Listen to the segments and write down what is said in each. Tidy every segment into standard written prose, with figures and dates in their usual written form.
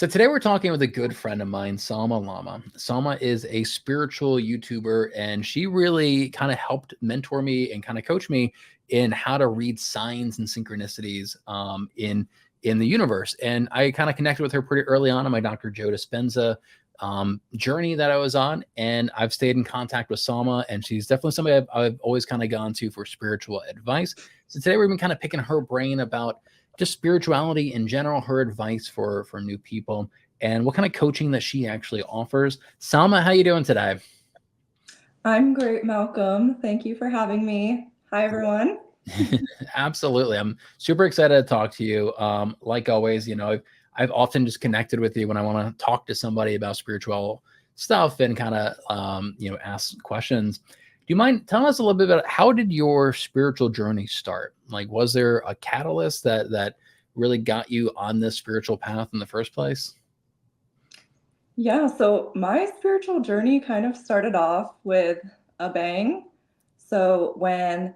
So today we're talking with a good friend of mine, Salma Llama. Salma is a spiritual YouTuber, and she really kind of helped mentor me and kind of coach me in how to read signs and synchronicities in the universe. And I kind of connected with her pretty early on in my Dr. Joe Dispenza journey that I was on, and I've stayed in contact with Salma, and she's definitely somebody I've always kind of gone to for spiritual advice. So today we've been kind of picking her brain about just spirituality in general, her advice for new people, and what kind of coaching that she actually offers. Salma, how you doing today? I'm great, Malcolm. Thank you for having me. Hi, everyone. Absolutely, I'm super excited to talk to you. Like always, I've often just connected with you when I want to talk to somebody about spiritual stuff and kind of ask questions. Do you mind telling us a little bit about how did your spiritual journey start? Like, was there a catalyst that really got you on this spiritual path in the first place? Yeah, so my spiritual journey kind of started off with a bang. So when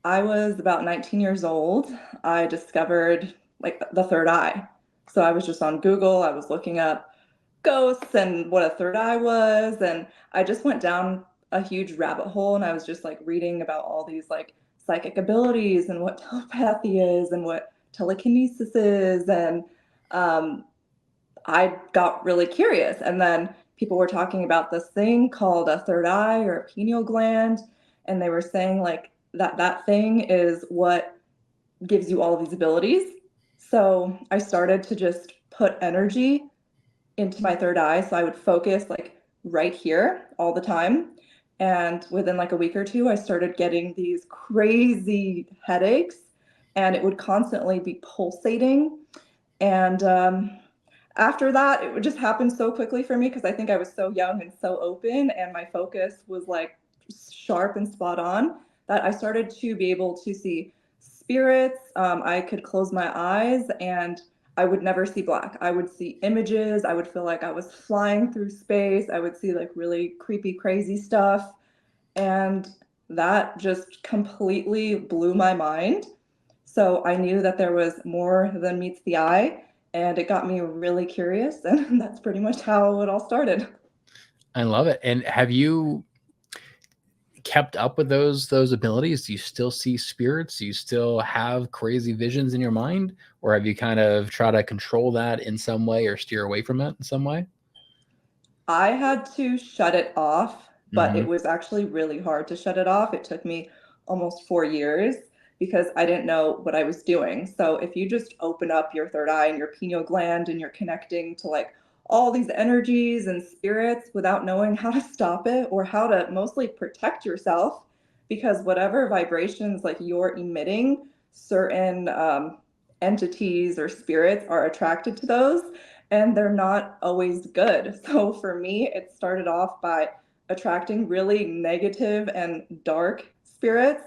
I was about 19 years old, I discovered like the third eye. So I was just on Google, I was looking up ghosts and what a third eye was, and I just went down a huge rabbit hole and I was just like reading about all these like psychic abilities and what telepathy is and what telekinesis is and um, I got really curious. And then people were talking about this thing called a third eye or a pineal gland. And they were saying like that thing is what gives you all of these abilities. So I started to just put energy into my third eye. So I would focus like right here all the time. And within like a week or two, I started getting these crazy headaches and it would constantly be pulsating. And after that, it would just happen so quickly for me because I think I was so young and so open, and my focus was like sharp and spot on that I started to be able to see spirits. I could close my eyes and I would never see black. I would see images. I would feel like I was flying through space. I would see like really creepy, crazy stuff. And that just completely blew my mind. So I knew that there was more than meets the eye, and it got me really curious. And that's pretty much how it all started. I love it. And have you kept up with those abilities? Do you still see spirits? Do you still have crazy visions in your mind, or have you kind of try to control that in some way or steer away from it in some way? I had to shut it off, but Hmm. it was actually really hard to shut it off. It took me almost 4 years because I didn't know what I was doing. So if you just open up your third eye and your pineal gland and you're connecting to like all these energies and spirits without knowing how to stop it or how to mostly protect yourself, because whatever vibrations like you're emitting, certain entities or spirits are attracted to those and they're not always good. So for me, it started off by attracting really negative and dark spirits,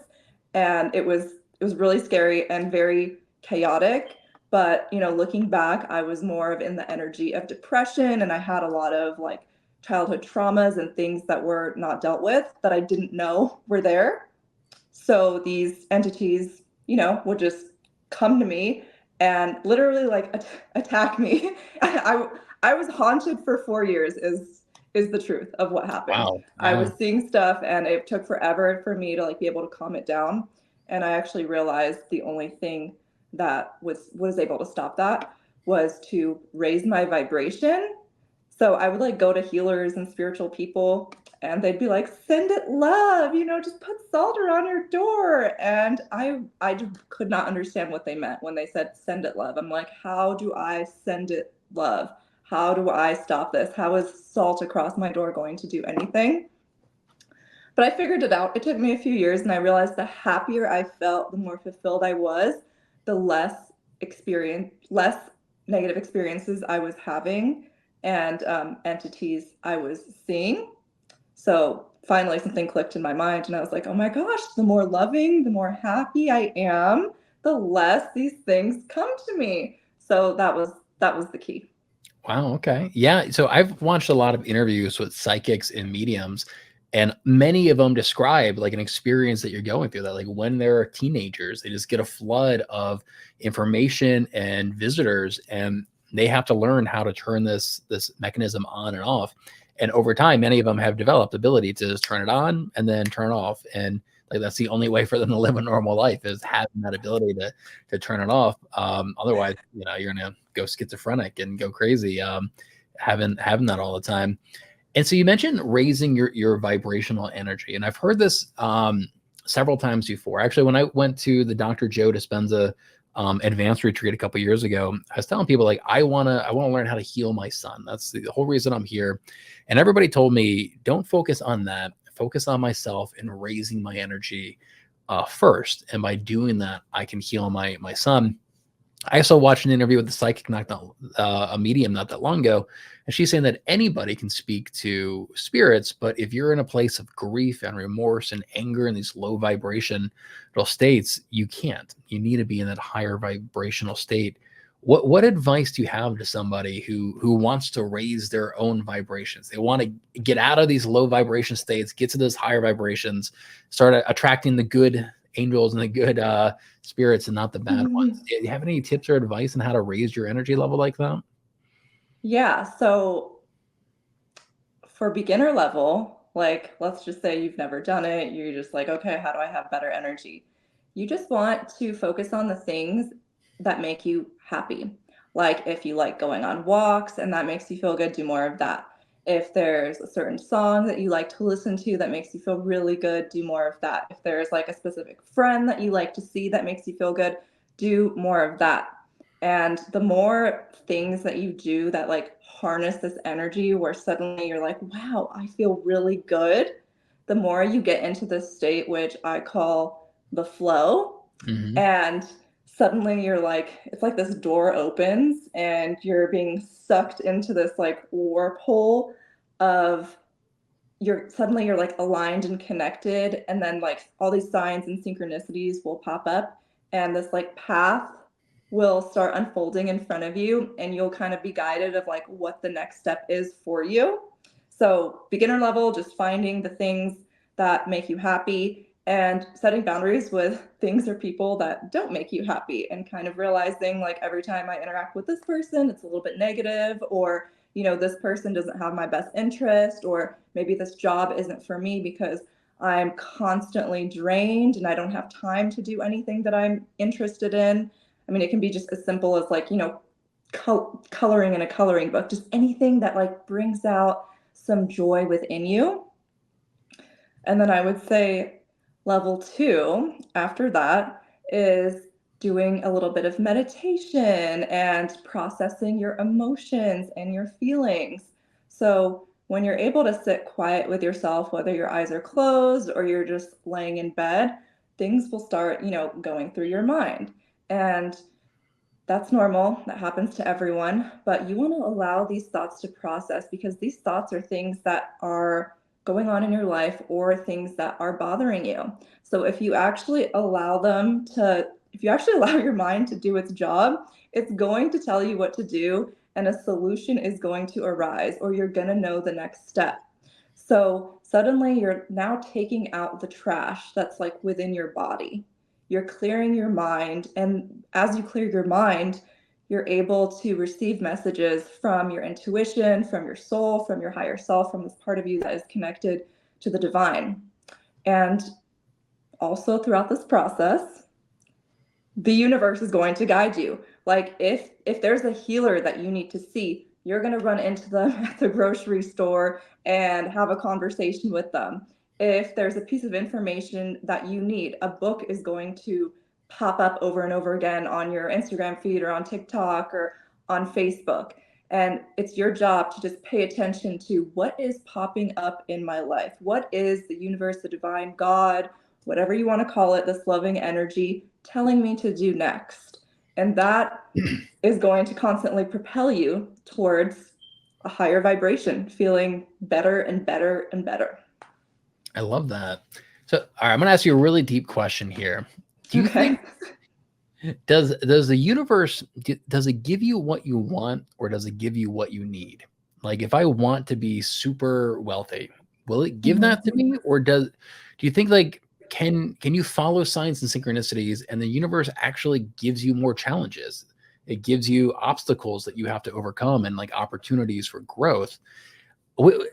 and it was really scary and very chaotic. But looking back, I was more of in the energy of depression, and I had a lot of like childhood traumas and things that were not dealt with that I didn't know were there. So these entities, would just come to me and literally like attack me. I was haunted for 4 years is the truth of what happened. Wow. I was Yeah. seeing stuff and it took forever for me to like be able to calm it down. And I actually realized the only thing that was able to stop that was to raise my vibration. So I would like go to healers and spiritual people and they'd be like, send it love, just put salt around your door. And I just could not understand what they meant when they said send it love. I'm like, how do I send it love? How do I stop this? How is salt across my door going to do anything? But I figured it out. It took me a few years and I realized the happier I felt, the more fulfilled I was, the less negative experiences I was having and entities I was seeing. So finally, something clicked in my mind, and I was like, oh my gosh, the more loving, the more happy I am, the less these things come to me. So that was the key. Wow. Okay. Yeah. So I've watched a lot of interviews with psychics and mediums, and many of them describe like an experience that you're going through that, like when they're teenagers, they just get a flood of information and visitors, and They have to learn how to turn this mechanism on and off. And over time, many of them have developed the ability to just turn it on and then turn off. And like that's the only way for them to live a normal life, is having that ability to turn it off. Otherwise, you're gonna go schizophrenic and go crazy, having that all the time. And so you mentioned raising your vibrational energy, and I've heard this several times before. Actually, when I went to the Dr. Joe Dispenza advanced retreat a couple years ago, I was telling people, like, I wanna learn how to heal my son. That's the whole reason I'm here. And everybody told me, don't focus on that. Focus on myself and raising my energy first. And by doing that, I can heal my son. I also watched an interview with the psychic, a medium, not that long ago, and she's saying that anybody can speak to spirits, but if you're in a place of grief and remorse and anger and these low vibrational states, you can't. You need to be in that higher vibrational state. What advice do you have to somebody who wants to raise their own vibrations? They want to get out of these low vibration states, get to those higher vibrations, start attracting the good angels and the good spirits and not the bad ones. Do you have any tips or advice on how to raise your energy level like that? Yeah, so for beginner level, like let's just say you've never done it, you're just like, okay, how do I have better energy? You just want to focus on the things that make you happy. Like if you like going on walks and that makes you feel good, do more of that. If there's a certain song that you like to listen to that makes you feel really good, do more of that. If there's like a specific friend that you like to see that makes you feel good, do more of that. And the more things that you do that like harness this energy where suddenly you're like, wow, I feel really good, the more you get into this state, which I call the flow. Mm-hmm. And suddenly you're like, it's like this door opens and you're being sucked into this like warp hole of you're like aligned and connected. And then like all these signs and synchronicities will pop up and this like path will start unfolding in front of you and you'll kind of be guided of like what the next step is for you. So beginner level, just finding the things that make you happy and setting boundaries with things or people that don't make you happy, and kind of realizing like every time I interact with this person, it's a little bit negative, or this person doesn't have my best interest, or maybe this job isn't for me because I'm constantly drained and I don't have time to do anything that I'm interested in. I mean, it can be just as simple as like, coloring in a coloring book, just anything that like brings out some joy within you. And then I would say level 2 after that is doing a little bit of meditation and processing your emotions and your feelings. So when you're able to sit quiet with yourself, whether your eyes are closed or you're just laying in bed, things will start, going through your mind. And that's normal. That happens to everyone. But you want to allow these thoughts to process, because these thoughts are things that are going on in your life or things that are bothering you. So if you actually allow your mind to do its job, it's going to tell you what to do and a solution is going to arise, or you're going to know the next step. So suddenly you're now taking out the trash that's like within your body. You're clearing your mind. And as you clear your mind, you're able to receive messages from your intuition, from your soul, from your higher self, from this part of you that is connected to the divine. And also throughout this process, the universe is going to guide you. Like if there's a healer that you need to see, you're going to run into them at the grocery store and have a conversation with them. If there's a piece of information that you need, a book is going to pop up over and over again on your Instagram feed or on TikTok or on Facebook. And it's your job to just pay attention to what is popping up in my life. What is the universe, the divine, God, whatever you want to call it, this loving energy telling me to do next? And that is going to constantly propel you towards a higher vibration, feeling better and better and better. I love that. So, all right, I'm going to ask you a really deep question here. Do you think does the universe, does it give you what you want, or does it give you what you need? Like if I want to be super wealthy, will it give that to me, or do you think like can you follow signs and synchronicities and the universe actually gives you more challenges? It gives you obstacles that you have to overcome and like opportunities for growth.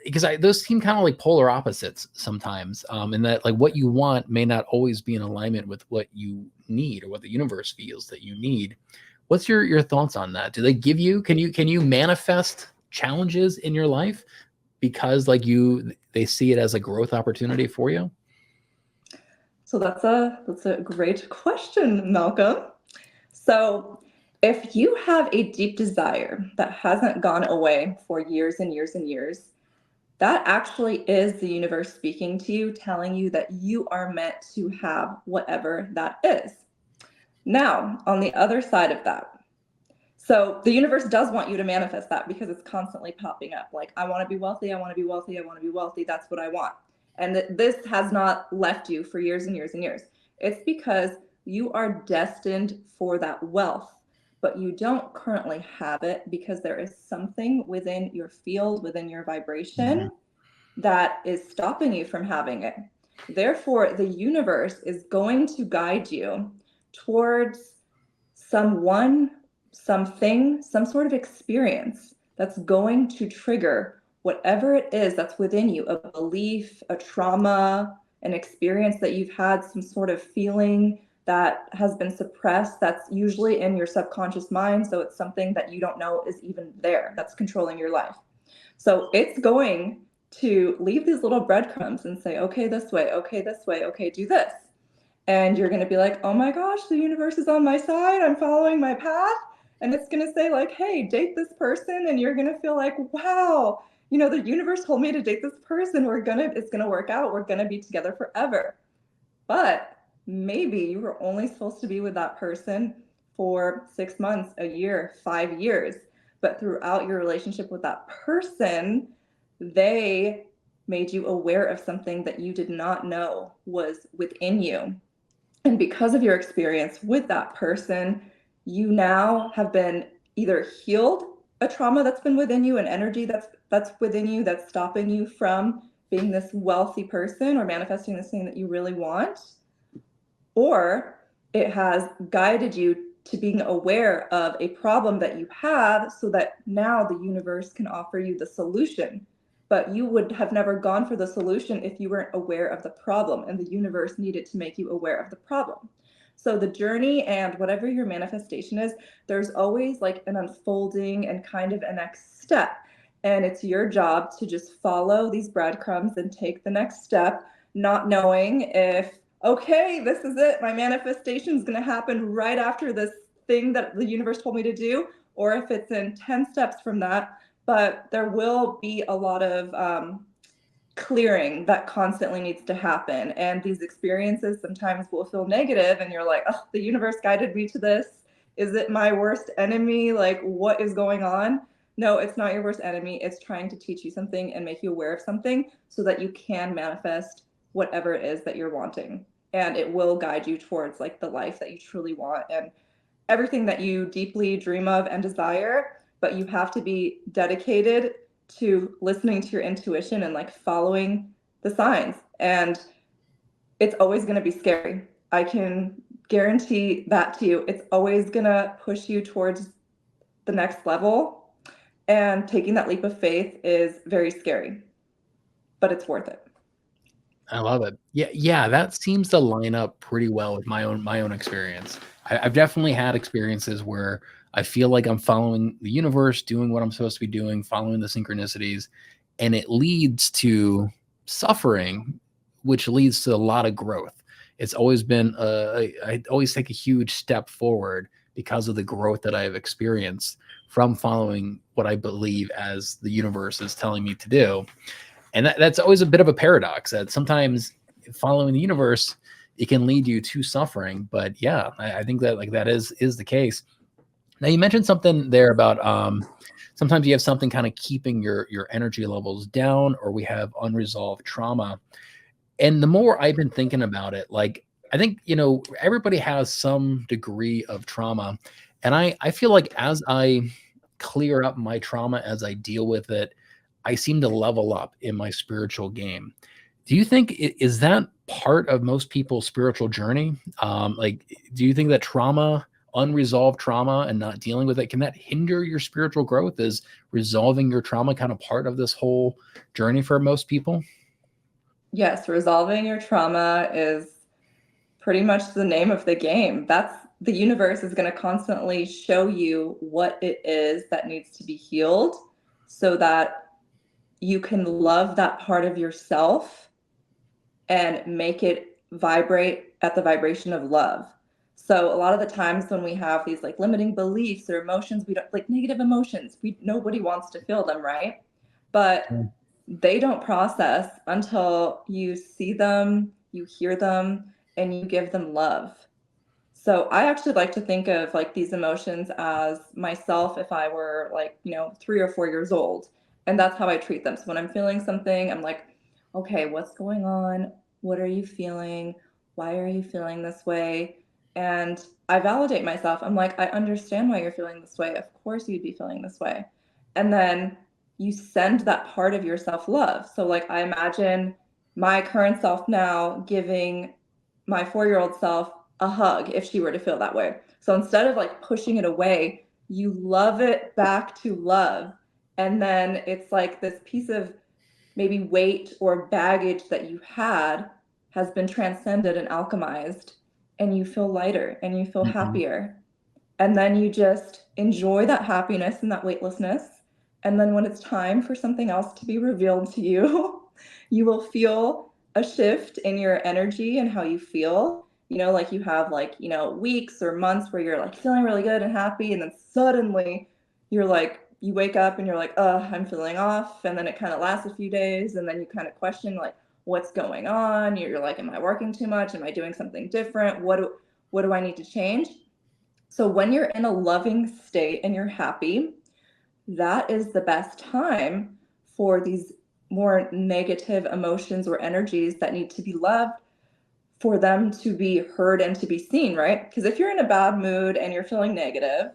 Because those seem kind of like polar opposites sometimes, and that like what you want may not always be in alignment with what you need or what the universe feels that you need. What's your thoughts on that? Do they give you, can you manifest challenges in your life because like they see it as a growth opportunity for you? So that's a great question, Malcolm. So if you have a deep desire that hasn't gone away for years and years and years, that actually is the universe speaking to you, telling you that you are meant to have whatever that is. Now, on the other side of that, so the universe does want you to manifest that because it's constantly popping up. Like, I want to be wealthy, I want to be wealthy, I want to be wealthy. That's what I want. And this has not left you for years and years and years. It's because you are destined for that wealth, but you don't currently have it because there is something within your field, within your vibration, that is stopping you from having it. Therefore, the universe is going to guide you towards someone, something, some sort of experience that's going to trigger whatever it is that's within you, a belief, a trauma, an experience that you've had, some sort of feeling that has been suppressed, that's usually in your subconscious mind. So it's something that you don't know is even there, that's controlling your life. So it's going to leave these little breadcrumbs and say, okay, this way, okay, do this. And you're going to be like, oh my gosh, the universe is on my side. I'm following my path. And it's going to say like, hey, date this person. And you're going to feel like, wow, the universe told me to date this person. It's going to work out. We're going to be together forever. But maybe you were only supposed to be with that person for 6 months, a year, 5 years. But throughout your relationship with that person, they made you aware of something that you did not know was within you. And because of your experience with that person, you now have been either healed a trauma that's been within you, an energy that's within you that's stopping you from being this wealthy person or manifesting this thing that you really want, or it has guided you to being aware of a problem that you have so that now the universe can offer you the solution. But you would have never gone for the solution if you weren't aware of the problem, and the universe needed to make you aware of the problem. So the journey and whatever your manifestation is, there's always like an unfolding and kind of a next step. And it's your job to just follow these breadcrumbs and take the next step, not knowing if, okay, this is it, my manifestation is going to happen right after this thing that the universe told me to do, or if it's in 10 steps from that. But there will be a lot of clearing that constantly needs to happen. And these experiences sometimes will feel negative, and you're like, oh, the universe guided me to this. Is it my worst enemy? Like, what is going on? No, it's not your worst enemy. It's trying to teach you something and make you aware of something so that you can manifest whatever it is that you're wanting. And it will guide you towards like the life that you truly want and everything that you deeply dream of and desire. But you have to be dedicated to listening to your intuition and like following the signs. And it's always going to be scary. I can guarantee that to you. It's always going to push you towards the next level. And taking that leap of faith is very scary, but it's worth it. I love it. Yeah, that seems to line up pretty well with my own experience. I've definitely had experiences where I feel like I'm following the universe, doing what I'm supposed to be doing, following the synchronicities, and it leads to suffering, which leads to a lot of growth. It's always been I always take a huge step forward because of the growth that I've experienced from following what I believe as the universe is telling me to do. And that's always a bit of a paradox that sometimes following the universe, it can lead you to suffering. But yeah, I think that like that is the case. Now you mentioned something there about sometimes you have something kind of keeping your energy levels down, or we have unresolved trauma. And the more I've been thinking about it, like I think, everybody has some degree of trauma. And I feel like as I clear up my trauma, as I deal with it, I seem to level up in my spiritual game. Do you think is that part of most people's spiritual journey? Like, do you think that trauma unresolved trauma and not dealing with it, can that hinder your spiritual growth? Is resolving your trauma kind of part of this whole journey for most people? Yes, resolving your trauma is pretty much the name of the game. That's the universe is going to constantly show you what it is that needs to be healed so that you can love that part of yourself and make it vibrate at the vibration of love. So a lot of the times when we have these like limiting beliefs or emotions, we don't like negative emotions. Nobody wants to feel them, right? But they don't process until you see them, you hear them, and you give them love. So I actually like to think of like these emotions as myself if I were like, 3 or 4 years old. And that's how I treat them. So when I'm feeling something, I'm like, okay, what's going on? What are you feeling? Why are you feeling this way? And I validate myself. I'm like, I understand why you're feeling this way. Of course you'd be feeling this way. And then you send that part of yourself love. So like I imagine my current self now giving my 4-year-old self a hug if she were to feel that way. So instead of like pushing it away, you love it back to love. And then it's like this piece of maybe weight or baggage that you had has been transcended and alchemized, and you feel lighter and you feel Mhm. happier. And then you just enjoy that happiness and that weightlessness. And then when it's time for something else to be revealed to you, you will feel a shift in your energy and how you feel. Like you have like, weeks or months where you're like feeling really good and happy. And then suddenly you're like, you wake up and you're like, I'm feeling off. And then it kind of lasts a few days. And then you kind of question like, what's going on? You're like, am I working too much? Am I doing something different? What do I need to change? So when you're in a loving state and you're happy, that is the best time for these more negative emotions or energies that need to be loved for them to be heard and to be seen, right? Because if you're in a bad mood and you're feeling negative,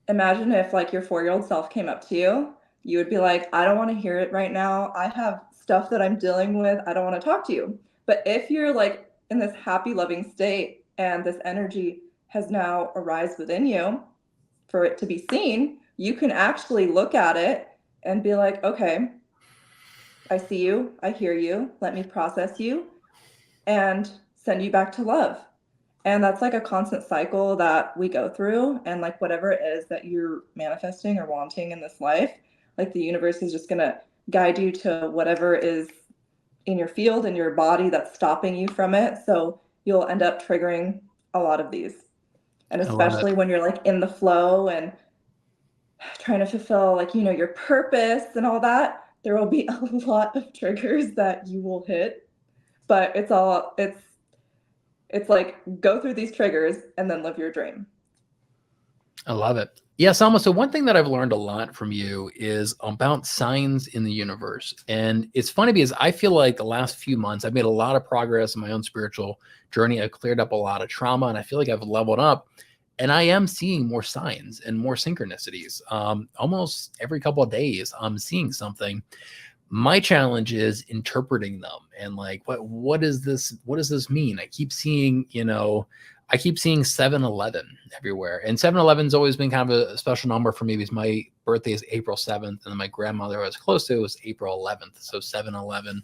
imagine if like your 4-year-old self came up to you, you would be like, I don't want to hear it right now. I have stuff that I'm dealing with. I don't want to talk to you. But if you're like in this happy, loving state and this energy has now arisen within you for it to be seen, you can actually look at it and be like, okay, I see you. I hear you. Let me process you and send you back to love. And that's like a constant cycle that we go through. And like whatever it is that you're manifesting or wanting in this life, like the universe is just going to guide you to whatever is in your field and your body that's stopping you from it. So you'll end up triggering a lot of these. And I love it. especially when you're like in the flow and trying to fulfill like, your purpose and all that, there will be a lot of triggers that you will hit. But it's like go through these triggers and then live your dream. I love it. Yeah, Salma. So one thing that I've learned a lot from you is about signs in the universe. And it's funny because I feel like the last few months I've made a lot of progress in my own spiritual journey. I've cleared up a lot of trauma and I feel like I've leveled up. And I am seeing more signs and more synchronicities. Almost every couple of days, I'm seeing something. My challenge is interpreting them and like what is this? What does this mean? I keep seeing 7-Eleven everywhere. And 7-Eleven's always been kind of a special number for me because my birthday is April 7th. And then my grandmother I was close to was April 11th. So 7-Eleven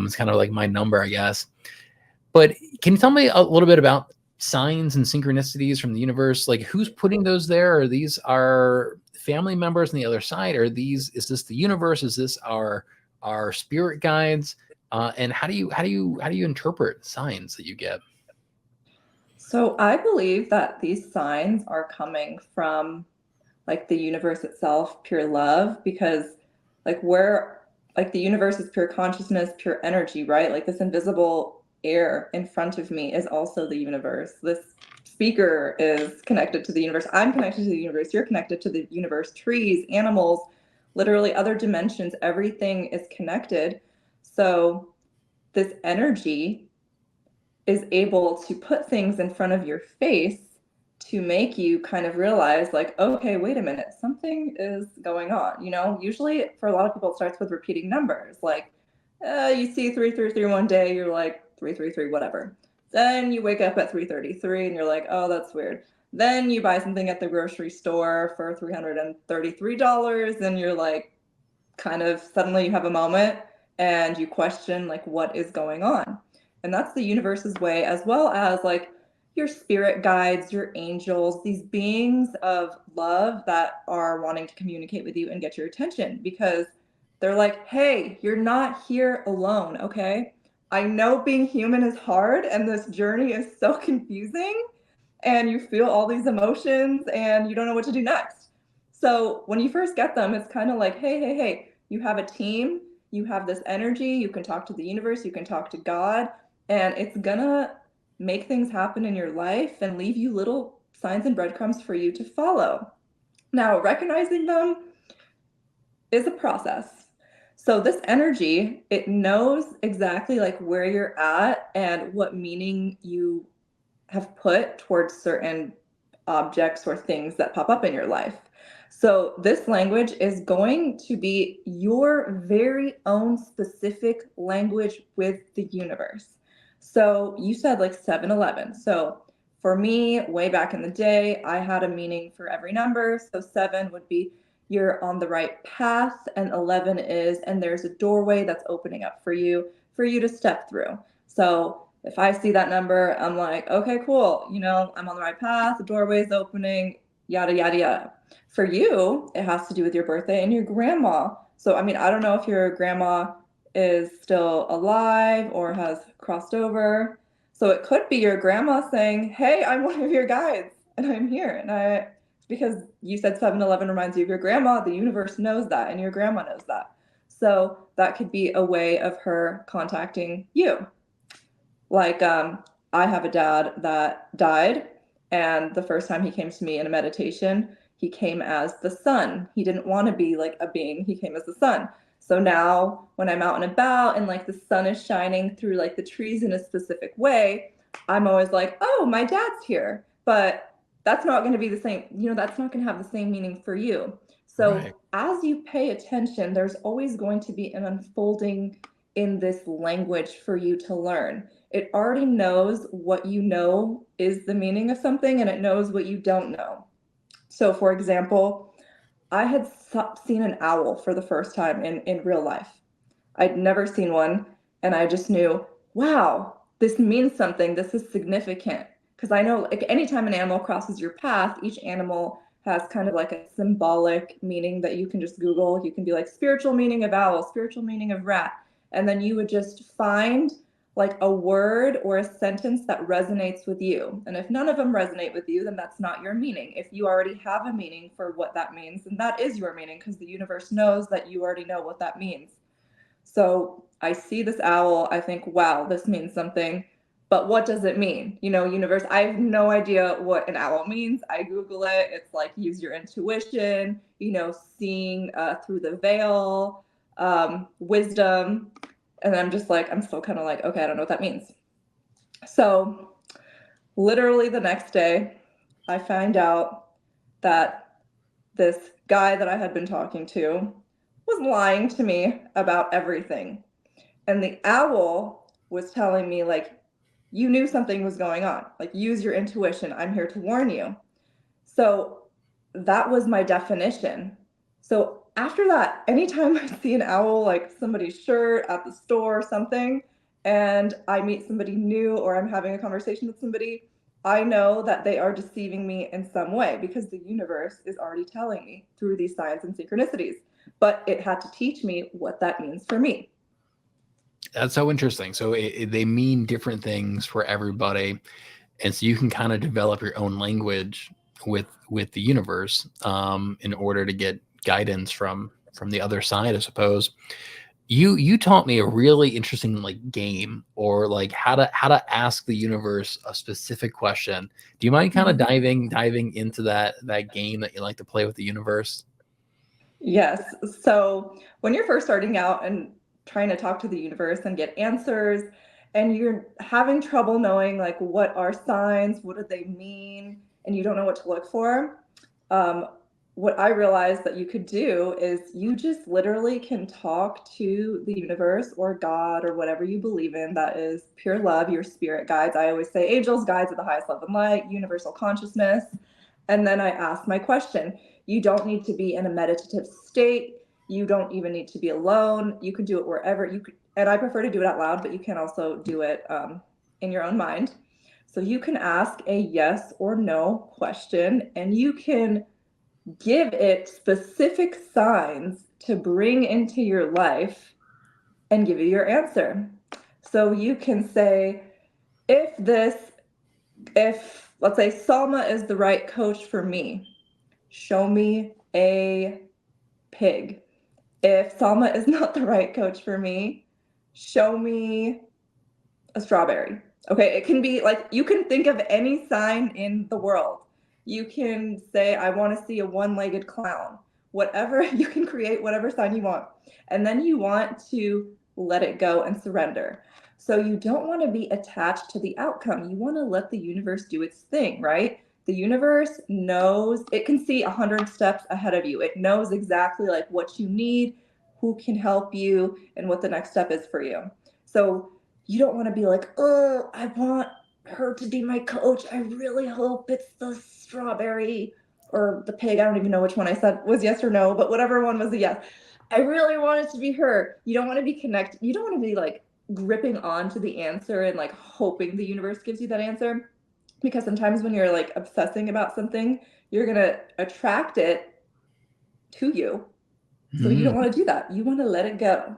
is kind of like my number, I guess. But can you tell me a little bit about signs and synchronicities from the universe? Like who's putting those there? Are these our family members on the other side? Is this the universe? Is this our spirit guides? And how do you interpret signs that you get? So I believe that these signs are coming from like the universe itself, pure love, because like we're like the universe is pure consciousness, pure energy, right? Like this invisible air in front of me is also the universe. This speaker is connected to the universe. I'm connected to the universe. You're connected to the universe. Trees, animals, literally other dimensions, everything is connected. So this energy is able to put things in front of your face to make you kind of realize like, okay, wait a minute, something is going on. Usually for a lot of people it starts with repeating numbers, like you see 333 one day, you're like 333 whatever. Then you wake up at 3:33 and you're like, oh, that's weird. Then you buy something at the grocery store for $333 and you're like, kind of suddenly you have a moment and you question like what is going on. And that's the universe's way, as well as like your spirit guides, your angels, these beings of love that are wanting to communicate with you and get your attention, because they're like, hey, you're not here alone, okay? I know being human is hard and this journey is so confusing and you feel all these emotions and you don't know what to do next. So when you first get them, it's kind of like, hey, hey, hey, you have a team, you have this energy, you can talk to the universe, you can talk to God, and it's gonna make things happen in your life and leave you little signs and breadcrumbs for you to follow. Now, recognizing them is a process. So this energy, it knows exactly like where you're at and what meaning you have put towards certain objects or things that pop up in your life. So this language is going to be your very own specific language with the universe. So you said like 7-Eleven. So for me, way back in the day, I had a meaning for every number. So 7 would be you're on the right path, and 11 is, and there's a doorway that's opening up for you to step through. So if I see that number, I'm like, okay, cool. You know, I'm on the right path. The doorway is opening, yada, yada, yada. For you, it has to do with your birthday and your grandma. So, I mean, I don't know if your grandma is still alive or has crossed over. So it could be your grandma saying, hey, I'm one of your guides and I'm here. And because you said 7-Eleven reminds you of your grandma, the universe knows that and your grandma knows that. So that could be a way of her contacting you. Like, I have a dad that died, and the first time he came to me in a meditation, he came as the sun. He didn't want to be like a being, he came as the sun. So now when I'm out and about and like the sun is shining through like the trees in a specific way, I'm always like, oh, my dad's here. But that's not going to be the same, you know, that's not going to have the same meaning for you. Right. So as you pay attention, there's always going to be an unfolding in this language for you to learn. It already knows what you know is the meaning of something, and it knows what you don't know. So for example, I had seen an owl for the first time in real life. I'd never seen one, and I just knew, wow, this means something. This is significant. Because I know like anytime an animal crosses your path, each animal has kind of like a symbolic meaning that you can just Google. You can be like spiritual meaning of owl, spiritual meaning of rat. And then you would just find like a word or a sentence that resonates with you. And if none of them resonate with you, then that's not your meaning. If you already have a meaning for what that means, then that is your meaning, because the universe knows that you already know what that means. So I see this owl, I think, wow, this means something. But what does it mean? You know, universe, I have no idea what an owl means. I Google it. It's like use your intuition, you know, seeing through the veil, wisdom. And I'm just like, I'm still kind of like, okay, I don't know what that means. So literally the next day, I find out that this guy that I had been talking to was lying to me about everything. And the owl was telling me, like, you knew something was going on. Like, use your intuition. I'm here to warn you. So that was my definition. So after that, anytime I see an owl, like somebody's shirt at the store or something, and I meet somebody new or I'm having a conversation with somebody, I know that they are deceiving me in some way, because the universe is already telling me through these signs and synchronicities. But it had to teach me what that means for me. That's so interesting. So they mean different things for everybody, and so you can kind of develop your own language with the universe in order to get guidance from the other side, I suppose. You taught me a really interesting like game, or like how to ask the universe a specific question. Do you mind kind of diving into that game that you like to play with the universe? Yes. So when you're first starting out and trying to talk to the universe and get answers, and you're having trouble knowing like what are signs, what do they mean, and you don't know what to look for, um, what I realized that you could do is you just literally can talk to the universe or God or whatever you believe in that is pure love, your spirit guides. I always say angels, guides at the highest love and light, universal consciousness. And then I ask my question. You don't need to be in a meditative state. You don't even need to be alone. You can do it wherever you could. And I prefer to do it out loud, but you can also do it in your own mind. So you can ask a yes or no question, and you can give it specific signs to bring into your life and give you your answer. So you can say, if let's say Salma is the right coach for me, show me a pig. If Salma is not the right coach for me, show me a strawberry. Okay, it can be like you can think of any sign in the world. You can say, I want to see a one legged clown. Whatever, you can create whatever sign you want. And then you want to let it go and surrender. So you don't want to be attached to the outcome. You want to let the universe do its thing, right? The universe knows, it can see 100 steps ahead of you. It knows exactly like what you need, who can help you, and what the next step is for you. So you don't want to be like, oh, I want her to be my coach. I really hope it's the strawberry or the pig. I don't even know which one I said was yes or no, but whatever one was a yes. I really want it to be her. You don't want to be connected. You don't want to be like gripping onto the answer and like hoping the universe gives you that answer. Because sometimes when you're like obsessing about something, you're going to attract it to you. So you don't want to do that. You want to let it go.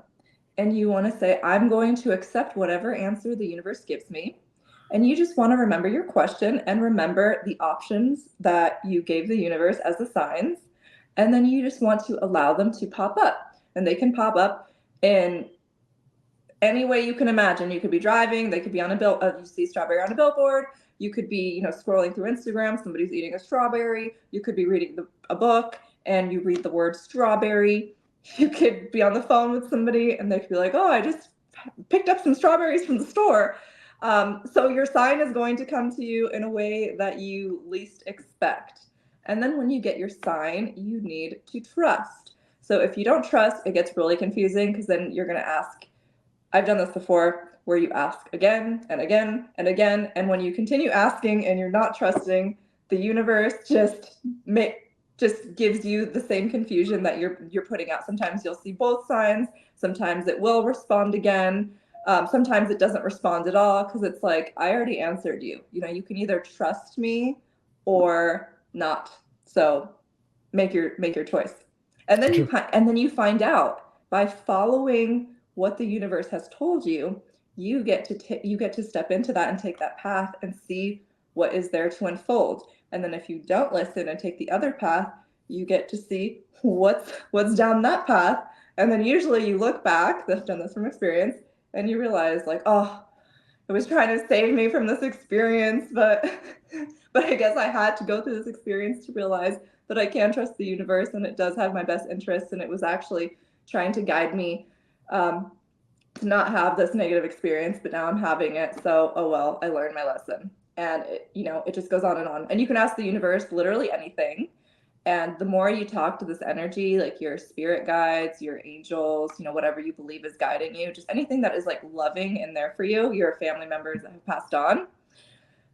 And you want to say, I'm going to accept whatever answer the universe gives me. And you just want to remember your question and remember the options that you gave the universe as the signs. And then you just want to allow them to pop up. And they can pop up in any way you can imagine. You could be driving, they could be on you see strawberry on a billboard. You could be, scrolling through Instagram, somebody's eating a strawberry. You could be reading a book and you read the word strawberry. You could be on the phone with somebody and they could be like, oh, I just picked up some strawberries from the store. So your sign is going to come to you in a way that you least expect. And then when you get your sign, you need to trust. So if you don't trust, it gets really confusing because then you're going to ask. I've done this before where you ask again and again and again. And when you continue asking and you're not trusting, the universe just gives you the same confusion that you're putting out. Sometimes you'll see both signs. Sometimes it will respond again. Sometimes it doesn't respond at all because it's like, I already answered you. You can either trust me or not. So make your choice. And then you find out by following what the universe has told you, you get to step into that and take that path and see what is there to unfold. And then if you don't listen and take the other path, you get to see what's down that path. And then usually you look back, I've done this from experience, and you realize like, oh, it was trying to save me from this experience, but I guess I had to go through this experience to realize that I can trust the universe and it does have my best interests, and it was actually trying to guide me to not have this negative experience, but now I'm having it. So, oh well, I learned my lesson. And it just goes on. And you can ask the universe literally anything. And the more you talk to this energy, like your spirit guides, your angels, whatever you believe is guiding you, just anything that is like loving and there for you, your family members that have passed on,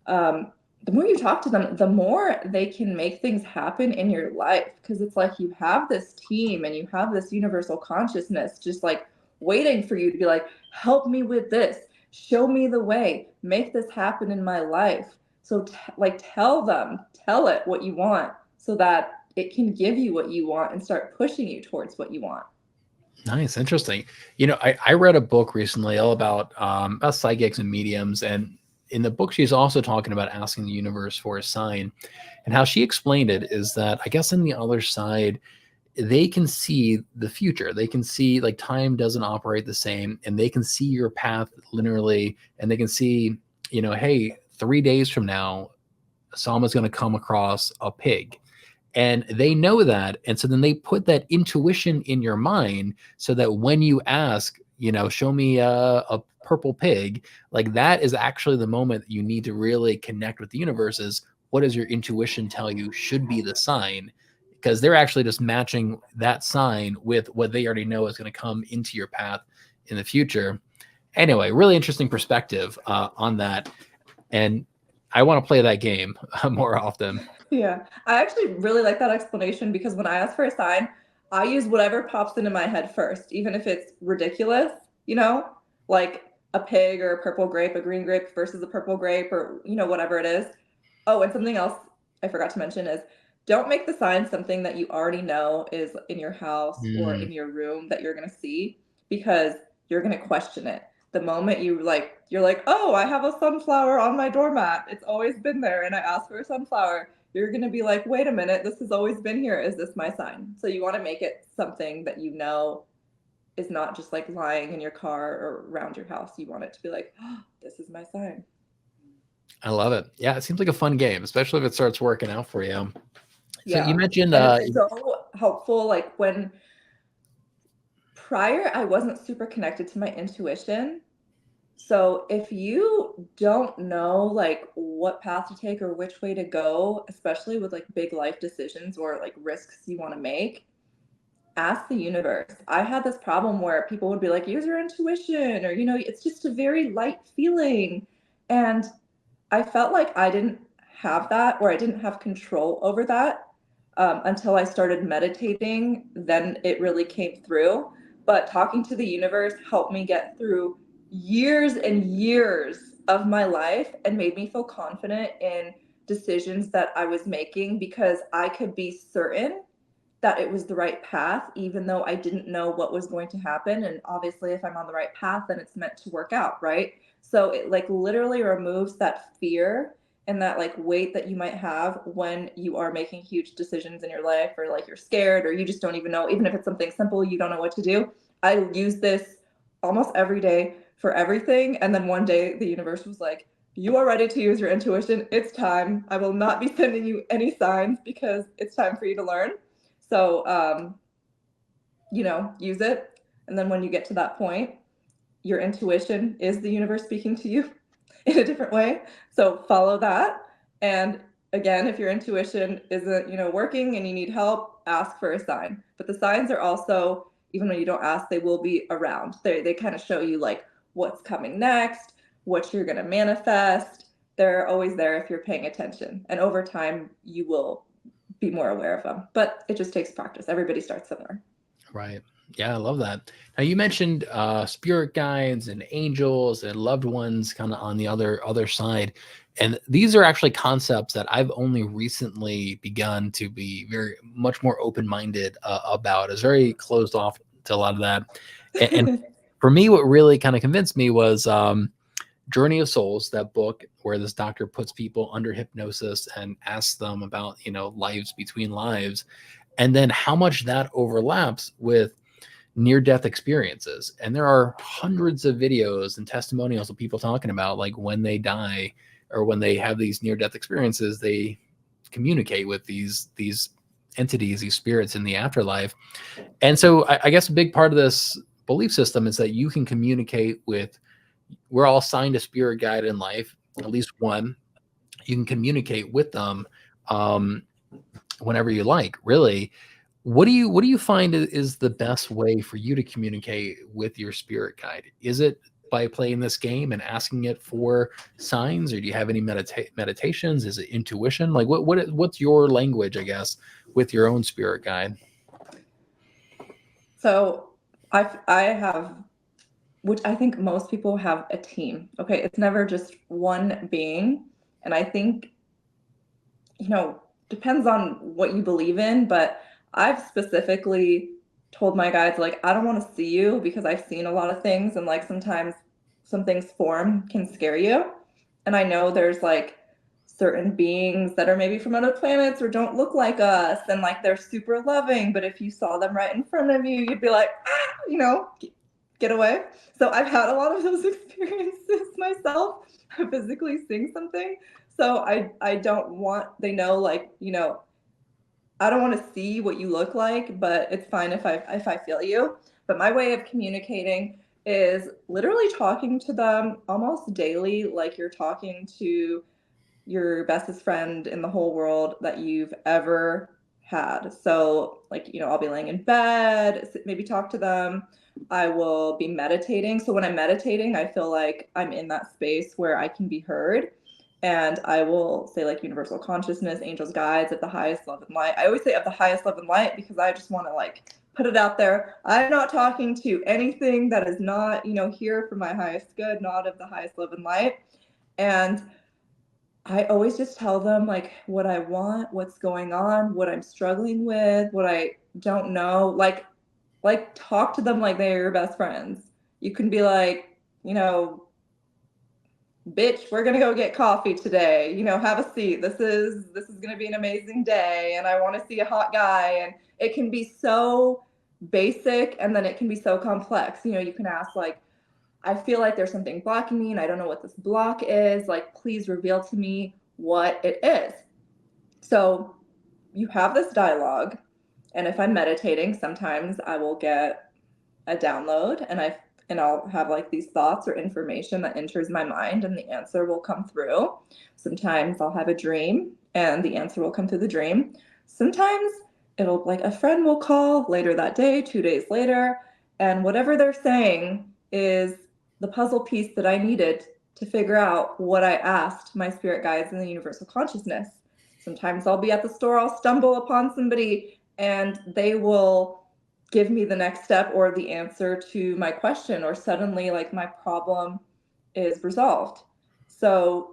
the more you talk to them, the more they can make things happen in your life. Because it's like you have this team and you have this universal consciousness just like waiting for you to be like, help me with this, show me the way, make this happen in my life. So tell it what you want so that it can give you what you want and start pushing you towards what you want. Nice, interesting. I read a book recently all about psychics and mediums, and in the book, she's also talking about asking the universe for a sign. And how she explained it is that I guess on the other side, they can see the future. They can see like time doesn't operate the same, and they can see your path linearly, and they can see, hey, 3 days from now, Salma's going to come across a pig. And they know that. And so then they put that intuition in your mind so that when you ask, show me a purple pig, like that is actually the moment that you need to really connect with the universe is what does your intuition tell you should be the sign? because they're actually just matching that sign with what they already know is going to come into your path in the future. Anyway, really interesting perspective on that. And I want to play that game more often. Yeah, I actually really like that explanation because when I ask for a sign, I use whatever pops into my head first, even if it's ridiculous, you know, like a pig or a purple grape, a green grape versus a purple grape, or, you know, whatever it is. Oh, and something else I forgot to mention is don't make the sign something that you already know is in your house or Mm, in your room that you're going to see, because you're going to question it. The moment you're like, oh, I have a sunflower on my doormat. It's always been there. And I asked for a sunflower. You're going to be like, wait a minute, this has always been here. Is this my sign? So you want to make it something that you know is not just like lying in your car or around your house. You want it to be like, oh, this is my sign. I love it. Yeah, it seems like a fun game, especially if it starts working out for you. So you Yeah. mentioned, And it's so helpful. Like when prior, I wasn't super connected to my intuition. So if you don't know like what path to take or which way to go, especially with like big life decisions or like risks you want to make, ask the universe. I had this problem where people would be like, use your intuition, or, you know, it's just a very light feeling. And I felt like I didn't have that, or I didn't have control over that until I started meditating. Then it really came through. But talking to the universe helped me get through years and years of my life and made me feel confident in decisions that I was making, because I could be certain that it was the right path, even though I didn't know what was going to happen. And obviously, if I'm on the right path, then it's meant to work out, right? So it like literally removes that fear and that like weight that you might have when you are making huge decisions in your life, or like you're scared, or you just don't even know, even if it's something simple, you don't know what to do. I use this almost every day for everything. And then one day the universe was like, you are ready to use your intuition. It's time. I will not be sending you any signs because it's time for you to learn. So, you know, use it. And then when you get to that point, your intuition is the universe speaking to you in a different way. So follow that. And again, if your intuition isn't, you know, working and you need help, ask for a sign. But the signs are also, even when you don't ask, they will be around. They kind of show you like what's coming next, what you're going to manifest. They're always there if you're paying attention. And over time, you will be more aware of them. But it just takes practice. Everybody starts somewhere. right. Yeah, I love that. Now you mentioned spirit guides and angels and loved ones kind of on the other side. And these are actually concepts that I've only recently begun to be very much more open-minded about. It's very closed off to a lot of that. And for me, what really kind of convinced me was Journey of Souls, that book where this doctor puts people under hypnosis and asks them about, lives between lives, and then how much that overlaps with near death experiences. And there are hundreds of videos and testimonials of people talking about like when they die or when they have these near death experiences, they communicate with these entities, these spirits in the afterlife. And so I guess a big part of this belief system is that you can communicate with, we're all assigned a spirit guide in life, at least one. You can communicate with them um, whenever you like, really. What do you find is the best way for you to communicate with your spirit guide? Is it by playing this game and asking it for signs, or do you have any meditations? Is it intuition? Like what's your language, I guess, with your own spirit guide? So I have, which I think most people have, a team. Okay, it's never just one being. And I think, you know, depends on what you believe in, but I've specifically told my guides, like, I don't want to see you because I've seen a lot of things, and like sometimes some things form can scare you. And I know there's like certain beings that are maybe from other planets or don't look like us, and like they're super loving, but if you saw them right in front of you, you'd be like, ah, you know, get away. So I've had a lot of those experiences myself, physically seeing something. So I don't want, they know, like, you know, I don't want to see what you look like, but it's fine if I feel you. But my way of communicating is literally talking to them almost daily, like you're talking to your bestest friend in the whole world that you've ever had. So like, I'll be laying in bed, maybe talk to them. I will be meditating. So when I'm meditating, I feel like I'm in that space where I can be heard. And I will say like universal consciousness, angels, guides, at the highest love and light. I always say at the highest love and light because I just want to like put it out there. I'm not talking to anything that is not, here for my highest good, not of the highest love and light. And I always just tell them like what I want, what's going on, what I'm struggling with, what I don't know. Like talk to them like they're your best friends. You can be like, bitch, we're gonna go get coffee today. Have a seat. This is gonna be an amazing day, and I want to see a hot guy. And it can be so basic, and then it can be so complex. You can ask like, I feel like there's something blocking me, and I don't know what this block is. Like, please reveal to me what it is. So you have this dialogue, and if I'm meditating, sometimes I will get a download, and I'll have like these thoughts or information that enters my mind, and the answer will come through. Sometimes I'll have a dream and the answer will come through the dream. Sometimes it'll like a friend will call later that day, 2 days later, and whatever they're saying is the puzzle piece that I needed to figure out what I asked my spirit guides in the universal consciousness. Sometimes I'll be at the store, I'll stumble upon somebody, and they will give me the next step or the answer to my question, or suddenly like my problem is resolved. So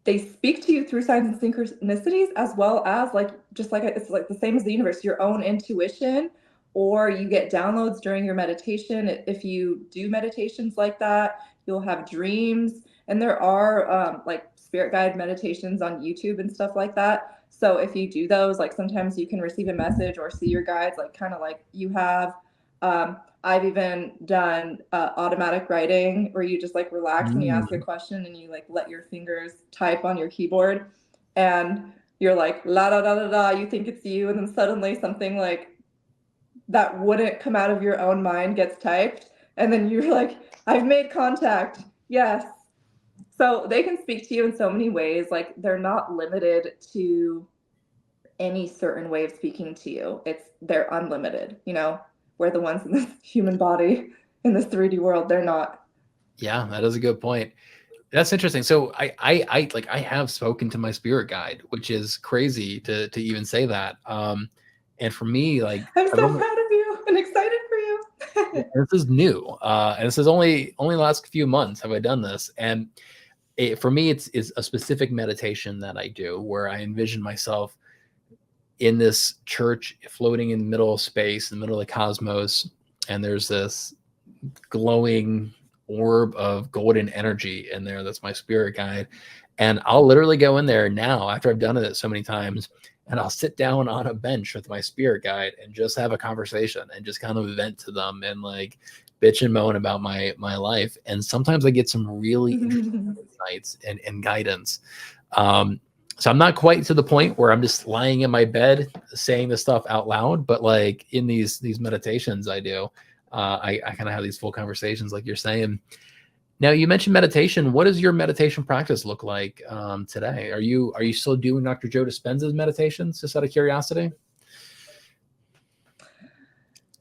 they speak to you through signs and synchronicities, as well as like just like it's like the same as the universe, your own intuition, or you get downloads during your meditation. If you do meditations like that, you'll have dreams, and there are like spirit guide meditations on YouTube and stuff like that. So if you do those, like sometimes you can receive a message or see your guides, like kind of like you have. I've even done automatic writing where you just like relax and you ask a question and you like let your fingers type on your keyboard, and you're like la da da da da, you think it's you, and then suddenly something like that wouldn't come out of your own mind gets typed, and then you're like, I've made contact. Yes. So they can speak to you in so many ways. Like they're not limited to any certain way of speaking to you. They're unlimited. We're the ones in this human body in this 3D world. They're not. Yeah, that is a good point. That's interesting. So I have spoken to my spirit guide, which is crazy to even say that. And for me, like I'm so proud of you and excited for you. this is new, and this is only the last few months have I done this, and for me, it's a specific meditation that I do where I envision myself in this church floating in the middle of space, in the middle of the cosmos, and there's this glowing orb of golden energy in there. That's my spirit guide. And I'll literally go in there now after I've done it so many times, and I'll sit down on a bench with my spirit guide and just have a conversation and just kind of vent to them and like bitch and moan about my life. And sometimes I get some really interesting insights and guidance. So I'm not quite to the point where I'm just lying in my bed saying this stuff out loud, but like in these meditations I do, I kind of have these full conversations like you're saying. Now you mentioned meditation. What does your meditation practice look like today? Are you still doing Dr. Joe Dispenza's meditations, just out of curiosity?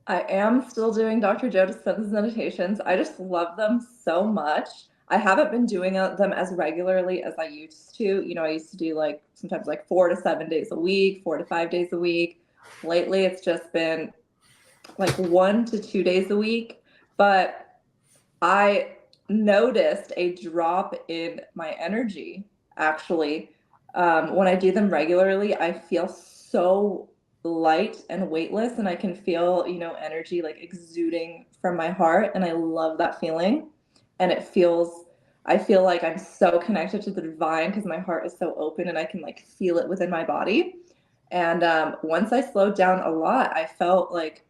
I am still doing Dr. Joe Dispenza's meditations. I just love them so much. I haven't been doing them as regularly as I used to. I used to do like sometimes like 4 to 7 days a week, 4 to 5 days a week. Lately, it's just been like 1 to 2 days a week. But I noticed a drop in my energy, actually. When I do them regularly, I feel so light and weightless, and I can feel, energy like exuding from my heart. And I love that feeling. And I feel like I'm so connected to the divine because my heart is so open and I can like feel it within my body. And once I slowed down a lot, I felt like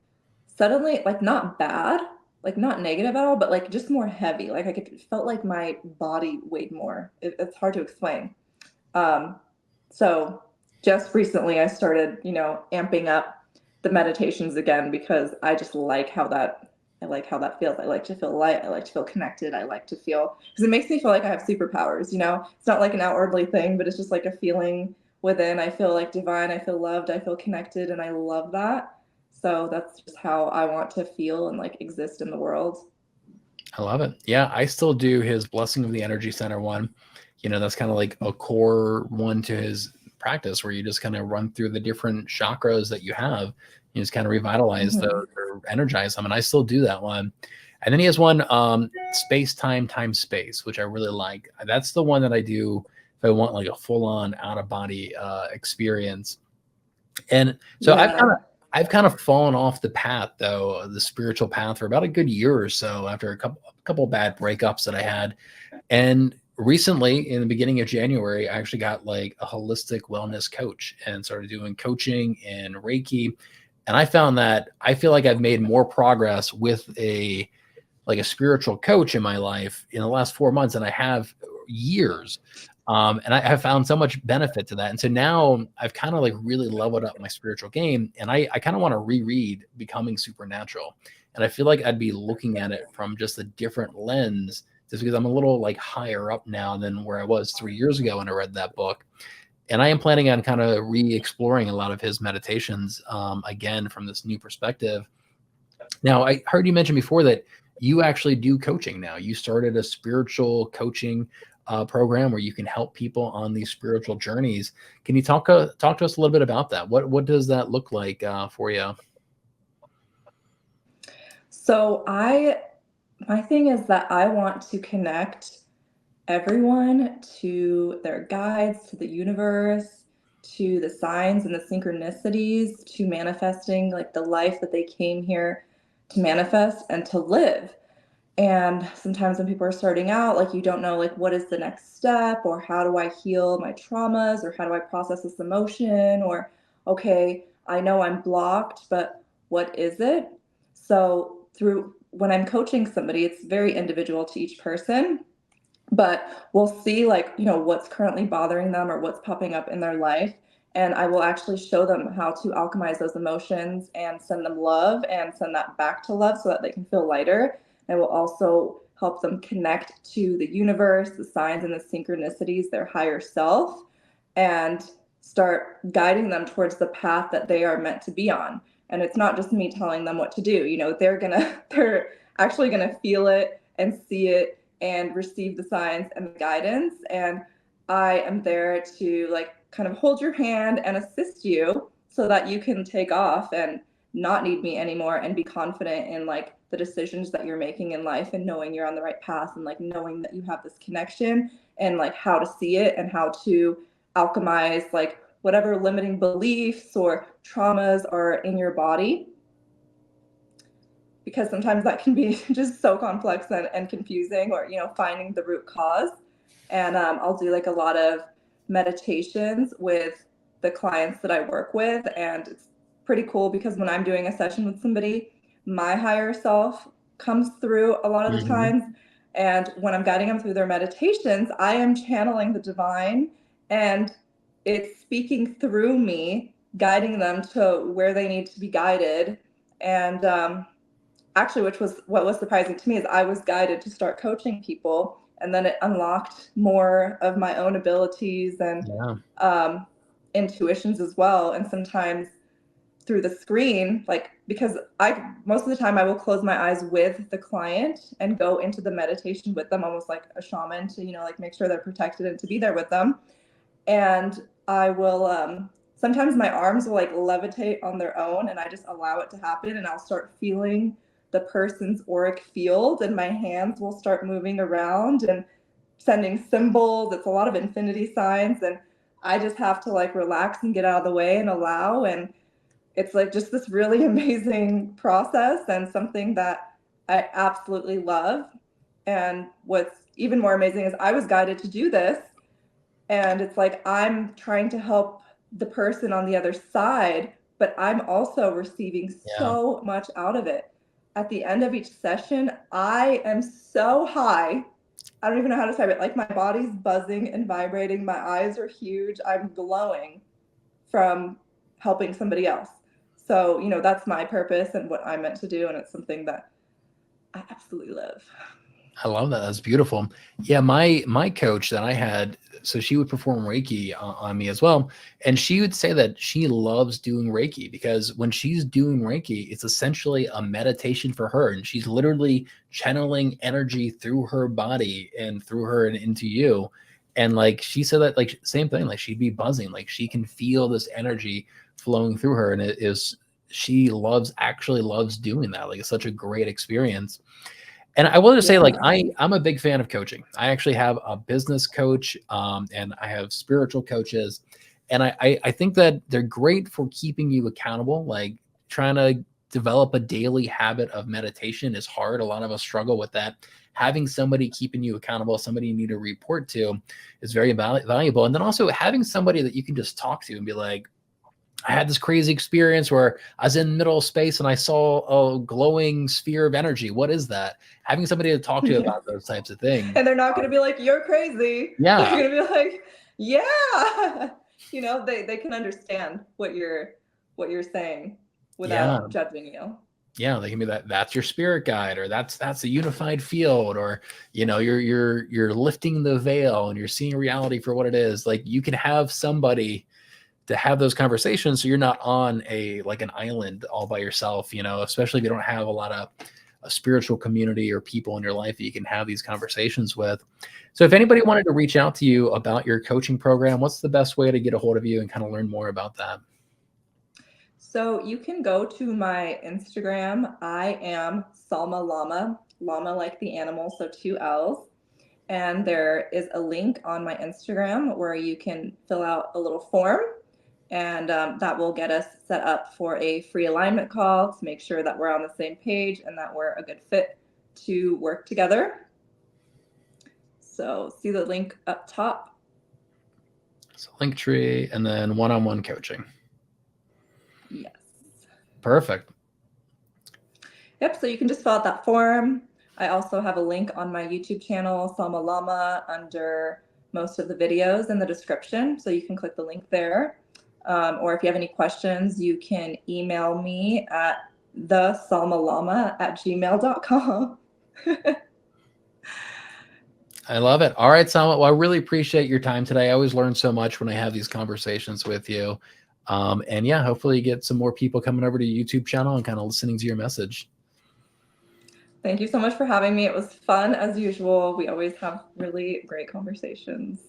suddenly, like not bad, like not negative at all, but like just more heavy. Like felt like my body weighed more. It's hard to explain. So just recently I started, amping up the meditations again because I just like how that feels. I like to feel light. I like to feel connected. I like to feel, because it makes me feel like I have superpowers. It's not like an outwardly thing, but it's just like a feeling within. I feel like divine, I feel loved, I feel connected, and I love that. So that's just how I want to feel and like exist in the world. I love it. Yeah, I still do his Blessing of the Energy Center one. That's kind of like a core one to his practice where you just kind of run through the different chakras that you have. You just kind of revitalize those Mhm. or energize them. And I still do that one. And then he has one, space, time, space, which I really like. That's the one that I do if I want like a full on out of body experience. And so Yeah. I've kind of fallen off the path though, the spiritual path for about a good year or so after a couple bad breakups that I had. And recently in the beginning of January, I actually got like a holistic wellness coach and started doing coaching and Reiki. And I found that I feel like I've made more progress with a spiritual coach in my life in the last 4 months than I have years. And I have found so much benefit to that. And so now I've kind of like really leveled up my spiritual game. And I kind of want to reread Becoming Supernatural. And I feel like I'd be looking at it from just a different lens, just because I'm a little like higher up now than where I was 3 years ago when I read that book. And I am planning on kind of re-exploring a lot of his meditations again from this new perspective. Now, I heard you mention before that you actually do coaching now. You started a spiritual coaching program where you can help people on these spiritual journeys. Can you talk to us a little bit about that? What does that look like for you? So my thing is that I want to connect everyone to their guides, to the universe, to the signs and the synchronicities, to manifesting like the life that they came here to manifest and to live. And sometimes when people are starting out, like you don't know like what is the next step, or how do I heal my traumas, or how do I process this emotion, or okay, I know I'm blocked, but what is it? So through when I'm coaching somebody, it's very individual to each person, but we'll see like what's currently bothering them or what's popping up in their life, and I will actually show them how to alchemize those emotions and send them love and send that back to love so that they can feel lighter. I will also help them connect to the universe, the signs and the synchronicities, their higher self, and start guiding them towards the path that they are meant to be on. And it's not just me telling them what to do. They're actually gonna feel it and see it and receive the signs and the guidance. And I am there to like kind of hold your hand and assist you so that you can take off and not need me anymore and be confident in like the decisions that you're making in life, and knowing you're on the right path, and like knowing that you have this connection, and like how to see it and how to alchemize like whatever limiting beliefs or traumas are in your body, because sometimes that can be just so complex and confusing, or finding the root cause. And I'll do like a lot of meditations with the clients that I work with, and it's pretty cool because when I'm doing a session with somebody, my higher self comes through a lot of the Hmm. times, and when I'm guiding them through their meditations, I am channeling the divine, and it's speaking through me, guiding them to where they need to be guided. And actually, which was what was surprising to me, is I was guided to start coaching people, and then it unlocked more of my own abilities and Yeah. um, intuitions as well. And sometimes through the screen, like because I most of the time I will close my eyes with the client and go into the meditation with them, almost like a shaman, to like make sure they're protected and to be there with them. And I will sometimes my arms will like levitate on their own, and I just allow it to happen, and I'll start feeling the person's auric field, and my hands will start moving around and sending symbols. It's a lot of infinity signs, and I just have to like relax and get out of the way and allow. And it's like just this really amazing process, and something that I absolutely love. And what's even more amazing is I was guided to do this, and it's like I'm trying to help the person on the other side, but I'm also receiving Yeah. so much out of it. At the end of each session, I am so high. I don't even know how to describe it. Like my body's buzzing and vibrating, my eyes are huge, I'm glowing from helping somebody else. So, that's my purpose and what I'm meant to do, and it's something that I absolutely love. I love that. That's beautiful. Yeah, my coach that I had, so she would perform Reiki on me as well, and she would say that she loves doing Reiki because when she's doing Reiki, it's essentially a meditation for her, and she's literally channeling energy through her body and through her and into you. And like she said that like same thing, like she'd be buzzing, like she can feel this energy flowing through her, and it is she loves actually loves doing that. Like it's such a great experience. And I will just say, like, Yeah. I'm a big fan of coaching. I actually have a business coach, and I have spiritual coaches, and I think that they're great for keeping you accountable. Like trying to develop a daily habit of meditation is hard. A lot of us struggle with that. Having somebody keeping you accountable, somebody you need to report to, is very valuable. And then also having somebody that you can just talk to and be like, I had this crazy experience where I was in middle space and I saw a glowing sphere of energy. What is that? Having somebody to talk to Yeah. about those types of things. And they're not going to be like, you're crazy. They're Yeah, going to be like, yeah. They can understand what you're saying yeah, without judging you. yeah. They can be that. That's your spirit guide, or that's a unified field, or you're lifting the veil and you're seeing reality for what it is. Like you can have somebody to have those conversations, so you're not on a like an island all by yourself. Especially if you don't have a lot of a spiritual community or people in your life that you can have these conversations with. So if anybody wanted to reach out to you about your coaching program, what's the best way to get a hold of you and kind of learn more about that? So you can go to my Instagram. I am Salma Llama, llama like the animal, so two L's. And there is a link on my Instagram where you can fill out a little form, and that will get us set up for a free alignment call to make sure that we're on the same page and that we're a good fit to work together. So see the link up top. So Linktree and then one-on-one coaching. Yes. Perfect. Yep, so you can just fill out that form. I also have a link on my YouTube channel, Salma Llama, under most of the videos in the description. So you can click the link there. Or if you have any questions, you can email me at thesalmalama@gmail.com. I love it. All right, Salma. Well, I really appreciate your time today. I always learn so much when I have these conversations with you. And yeah, hopefully you get some more people coming over to your YouTube channel and kind of listening to your message. Thank you so much for having me. It was fun as usual. We always have really great conversations.